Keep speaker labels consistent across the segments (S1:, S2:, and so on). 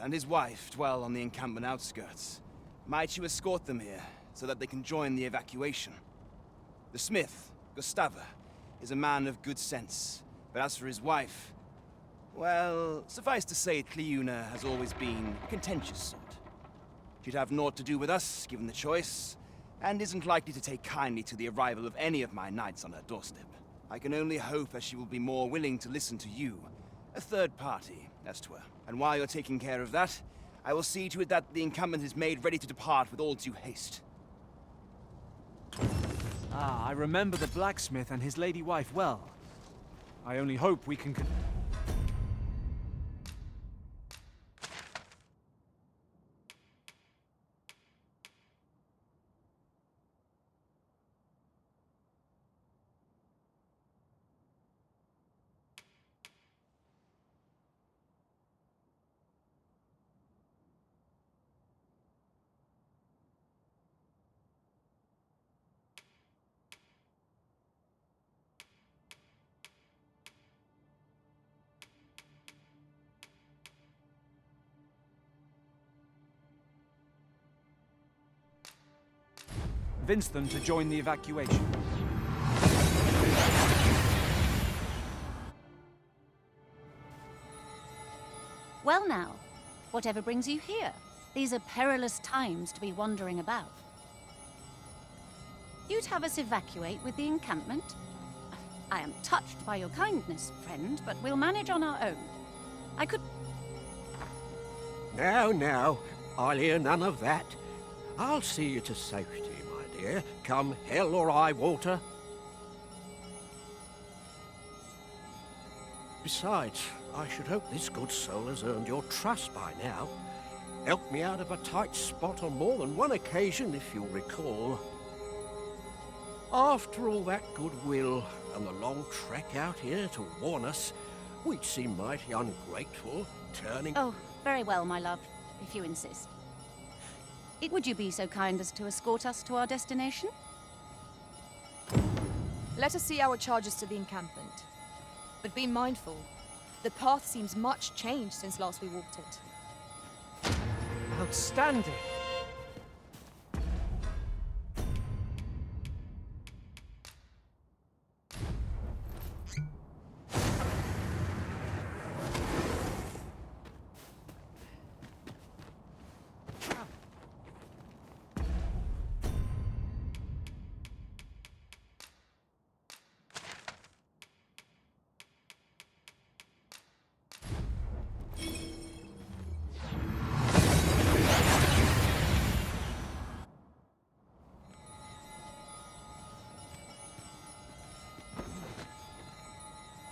S1: and his wife dwell on the encampment outskirts. Might you escort them here, so that they can join the evacuation? The smith, Gustava, is a man of good sense, but as for his wife, well, suffice to say Cleuna has always been a contentious sort. She'd have naught to do with us, given the choice, and isn't likely to take kindly to the arrival of any of my knights on her doorstep. I can only hope that she will be more willing to listen to you, a third party, as 'twere. And while you're taking care of that, I will see to it that the encampment is made ready to depart with all due haste.
S2: Ah, I remember the blacksmith and his lady wife well. I only hope we can... convince them to join the evacuation.
S3: Well now, whatever brings you here? These are perilous times to be wandering about. You'd have us evacuate with the encampment? I am touched by your kindness, friend, but we'll manage on our own. I could...
S4: Now, I'll hear none of that. I'll see you to safety, my dear, come hell or high water. Besides, I should hope this good soul has earned your trust by now. Helped me out of a tight spot on more than one occasion, if you'll recall. After all that goodwill and the long trek out here to warn us, we'd seem mighty ungrateful, turning...
S3: Oh, very well, my love, if you insist. Would you be so kind as to escort us to our destination?
S5: Let us see our charges to the encampment. But be mindful, the path seems much changed since last we walked it.
S2: Outstanding!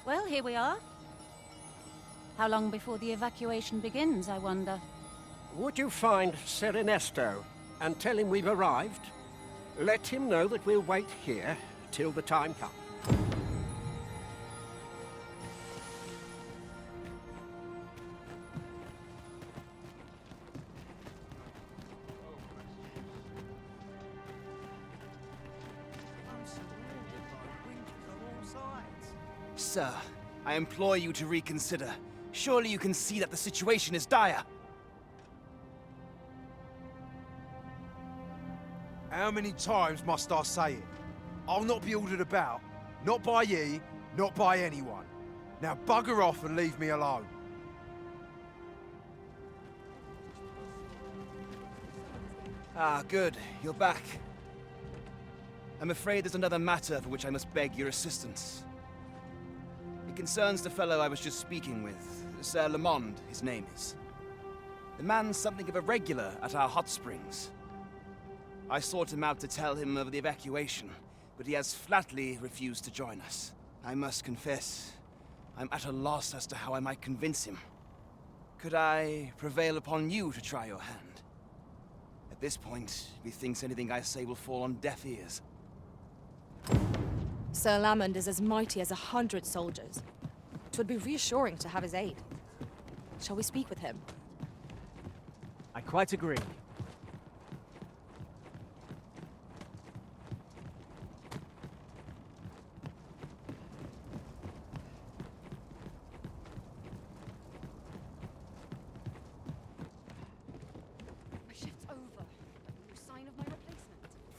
S3: Well, here we are. How long before the evacuation begins, I wonder?
S4: Would you find Ser Ernesto and tell him we've arrived? Let him know that we'll wait here till the time comes.
S1: Sir, I implore you to reconsider. Surely you can see that the situation is dire.
S6: How many times must I say it? I'll not be ordered about. Not by ye, not by anyone. Now bugger off and leave me alone.
S1: Ah, good. You're back. I'm afraid there's another matter for which I must beg your assistance. It concerns the fellow I was just speaking with, Sir Lamond, his name is. The man's something of a regular at our hot springs. I sought him out to tell him of the evacuation, but he has flatly refused to join us. I must confess, I'm at a loss as to how I might convince him. Could I prevail upon you to try your hand? At this point, methinks anything I say will fall on deaf ears.
S5: Sir Lamond is as mighty as 100 soldiers. 'Twould be reassuring to have his aid. Shall we speak with him?
S2: I quite agree.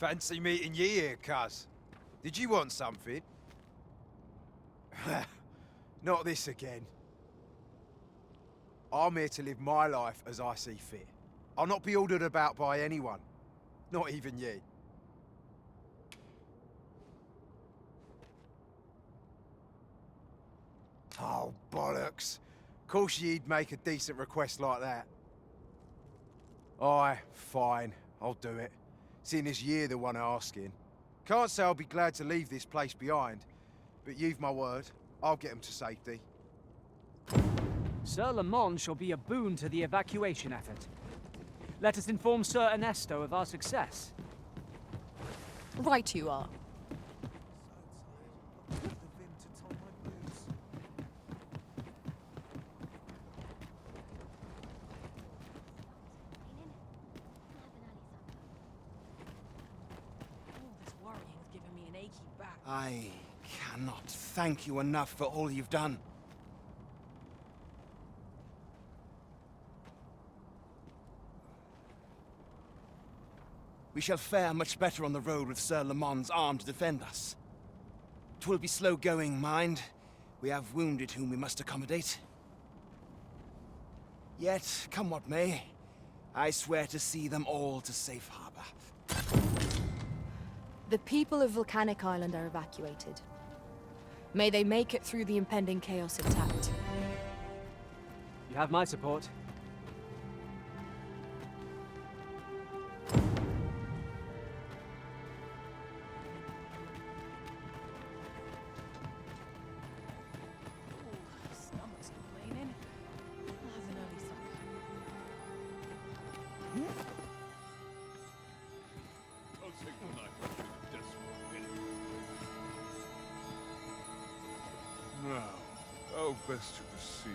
S6: Fancy meeting ye here, cuz. Did you want something? Not this again. I'm here to live my life as I see fit. I'll not be ordered about by anyone. Not even ye. Oh, bollocks. Course ye'd make a decent request like that. Aye, fine. I'll do it. Seeing as ye're the one asking. Can't say I'll be glad to leave this place behind, but you've my word. I'll get them to safety.
S2: Sir Lamont shall be a boon to the evacuation effort. Let us inform Sir Ernesto of our success.
S5: Right you are.
S1: I cannot thank you enough for all you've done. We shall fare much better on the road with Sir Lamont's arm to defend us. 'Twill be slow going, mind. We have wounded whom we must accommodate. Yet, come what may, I swear to see them all to safe harbor.
S5: The people of Volcanic Island are evacuated. May they make it through the impending chaos intact.
S2: You have my support.
S7: Now, how best to proceed?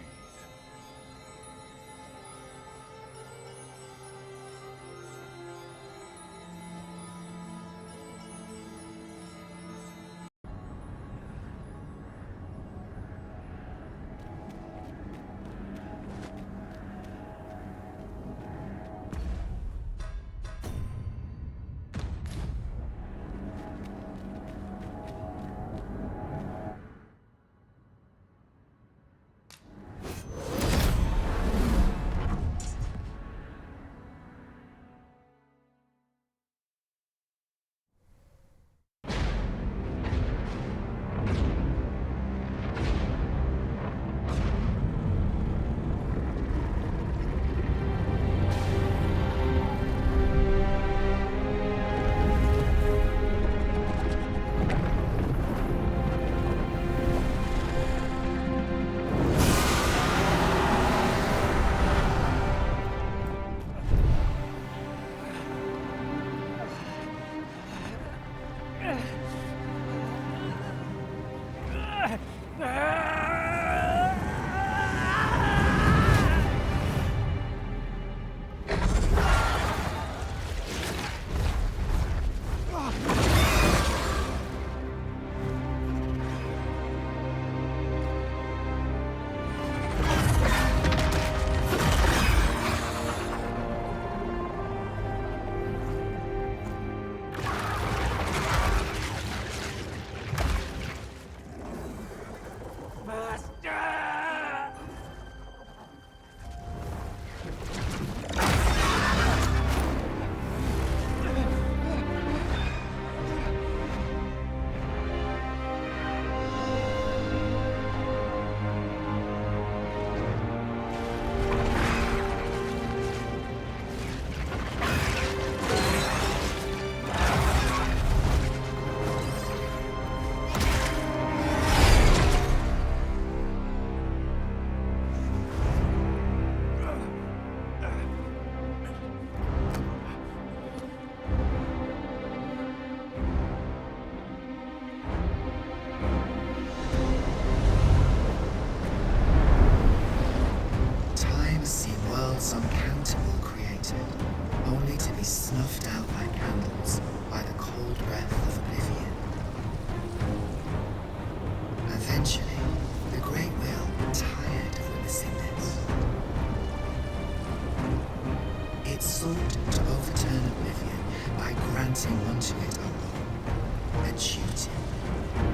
S8: It sought to overturn oblivion by by granting unto it a role, a duty,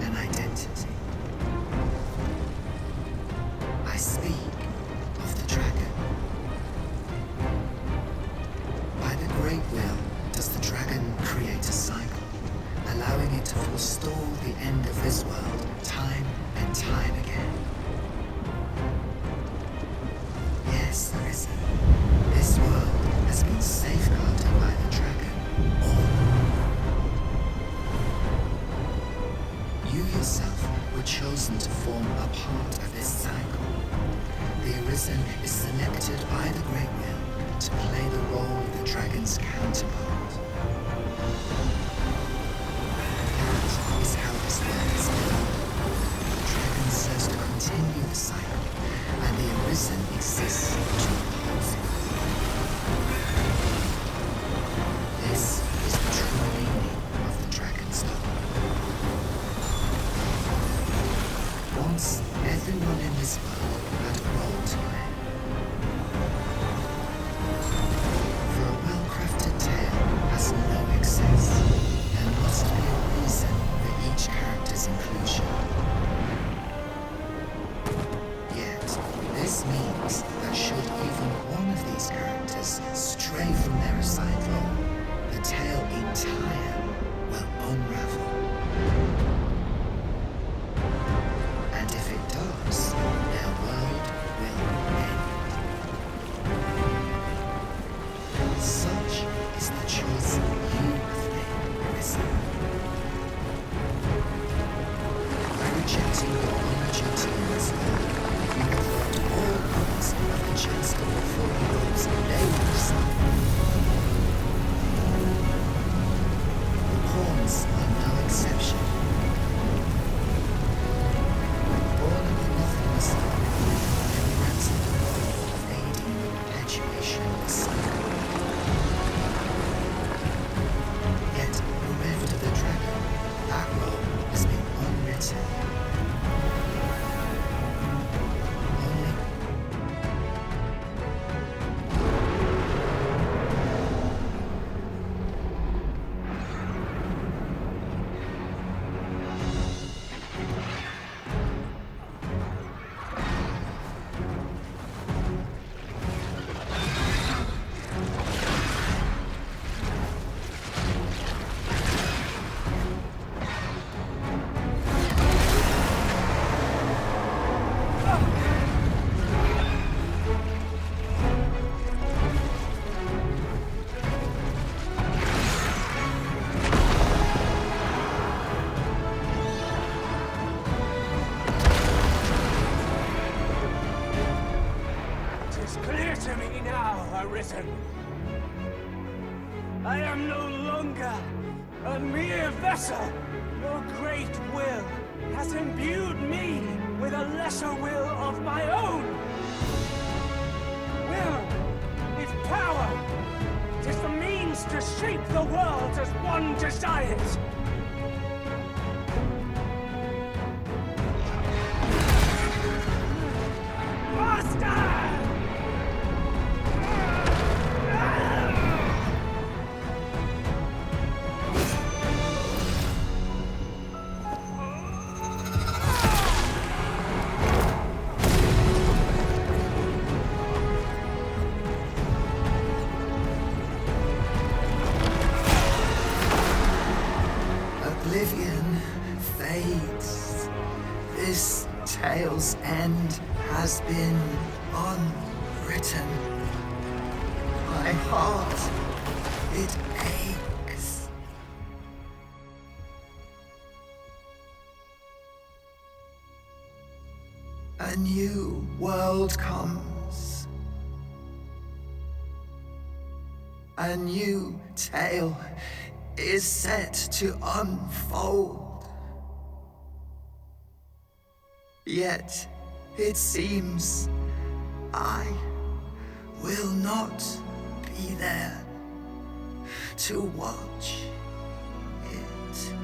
S8: an identity. I speak of the dragon. By the great will does the dragon create a cycle, allowing it to forestall the end of this world time and time again. Yes, Arisen, this world has been safeguarded by the dragon all along. You yourself were chosen to form a part of this cycle. The Arisen is selected by the Great Will to play the role of the dragon's counterpart. That is how this world is built. The dragon serves to continue the cycle, and the Arisen exists to oppose it. This is the true meaning of the dragon's dogma. Once, everyone in this world had a role to play. For a well-crafted tale has no excess. There must be a reason for each character's inclusion. Yet, this means that should even one of these characters stray from their assigned role, the tale entire will unravel. And if it does, their world will end. Such is the choice you have made, Arisen. By rejecting your own duty in this world, you have robbed all others of the chance to fulfill the roles they would have signed. The pawns are no exception. Born of the nothingness of the world, they were granted the role of aiding the perpetuation of the cycle. Yet, bereft of the dragon, that role has been unwritten. Only
S2: It's clear to me now, Arisen. I am no longer a mere vessel. Your great will has imbued me with a lesser will of my own. Will is power. 'Tis the means to shape the world as one desires. Master!
S8: oblivion fades. This tale's end has been unwritten. My heart, it aches. A new world comes. A new tale is set to unfold. Yet, it seems I will not be there to watch it.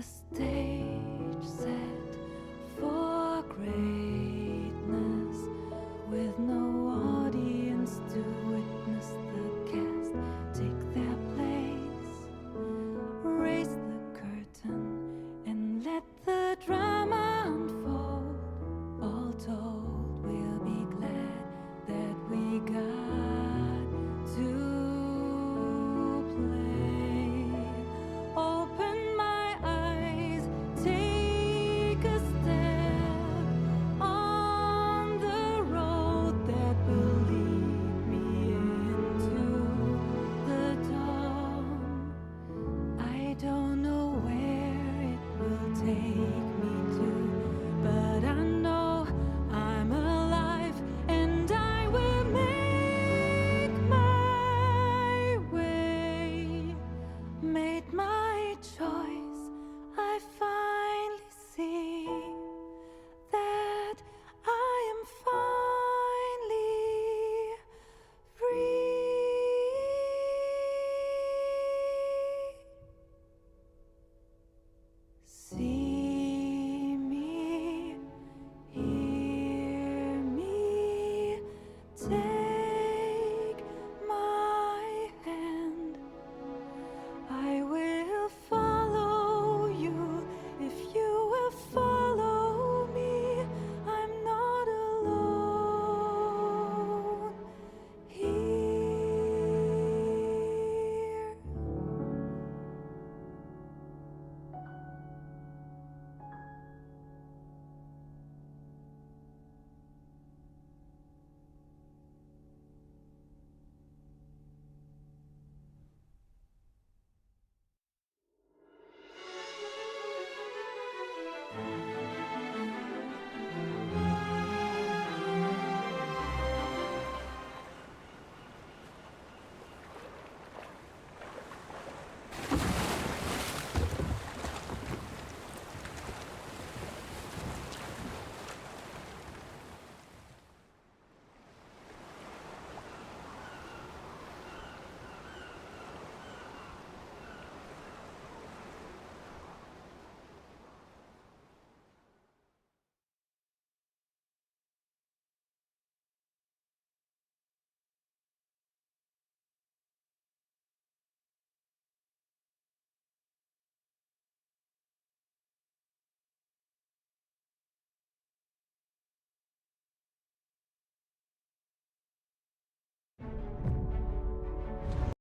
S9: a stay.